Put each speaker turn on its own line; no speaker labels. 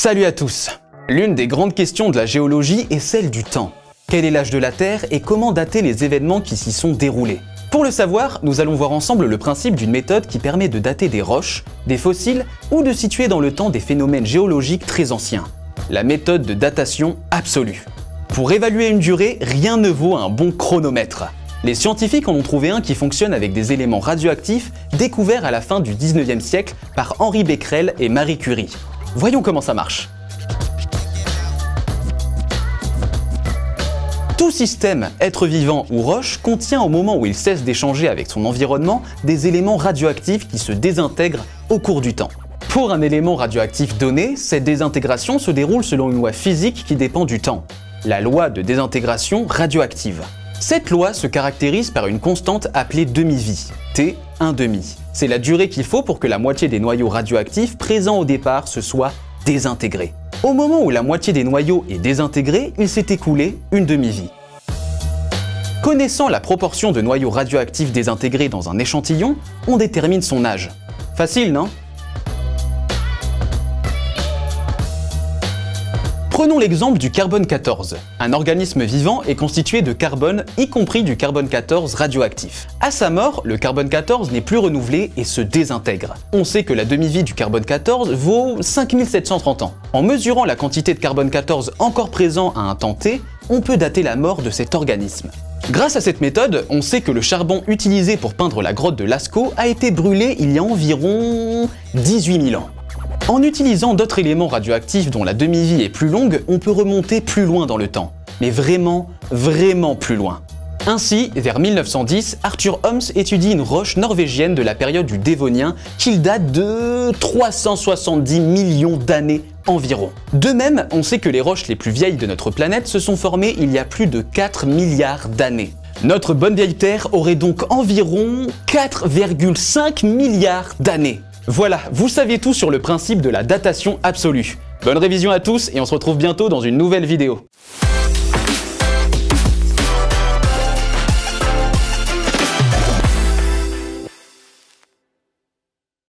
Salut à tous! L'une des grandes questions de la géologie est celle du temps. Quel est l'âge de la Terre et comment dater les événements qui s'y sont déroulés? Pour le savoir, nous allons voir ensemble le principe d'une méthode qui permet de dater des roches, des fossiles ou de situer dans le temps des phénomènes géologiques très anciens. La méthode de datation absolue. Pour évaluer une durée, rien ne vaut un bon chronomètre. Les scientifiques en ont trouvé un qui fonctionne avec des éléments radioactifs découverts à la fin du 19e siècle par Henri Becquerel et Marie Curie. Voyons comment ça marche. Tout système, être vivant ou roche, contient au moment où il cesse d'échanger avec son environnement des éléments radioactifs qui se désintègrent au cours du temps. Pour un élément radioactif donné, cette désintégration se déroule selon une loi physique qui dépend du temps, la loi de désintégration radioactive. Cette loi se caractérise par une constante appelée demi-vie, T 1/2. C'est la durée qu'il faut pour que la moitié des noyaux radioactifs présents au départ se soient désintégrés. Au moment où la moitié des noyaux est désintégrée, il s'est écoulé une demi-vie. Connaissant la proportion de noyaux radioactifs désintégrés dans un échantillon, on détermine son âge. Facile, non? Prenons l'exemple du carbone 14. Un organisme vivant est constitué de carbone, y compris du carbone 14 radioactif. À sa mort, le carbone 14 n'est plus renouvelé et se désintègre. On sait que la demi-vie du carbone 14 vaut 5730 ans. En mesurant la quantité de carbone 14 encore présent à un temps T, on peut dater la mort de cet organisme. Grâce à cette méthode, on sait que le charbon utilisé pour peindre la grotte de Lascaux a été brûlé il y a environ 18 000 ans. En utilisant d'autres éléments radioactifs dont la demi-vie est plus longue, on peut remonter plus loin dans le temps. Mais vraiment plus loin. Ainsi, vers 1910, Arthur Holmes étudie une roche norvégienne de la période du Dévonien qu'il date de 370 millions d'années environ. De même, on sait que les roches les plus vieilles de notre planète se sont formées il y a plus de 4 milliards d'années. Notre bonne vieille Terre aurait donc environ 4,5 milliards d'années. Voilà, vous savez tout sur le principe de la datation absolue. Bonne révision à tous et on se retrouve bientôt dans une nouvelle vidéo.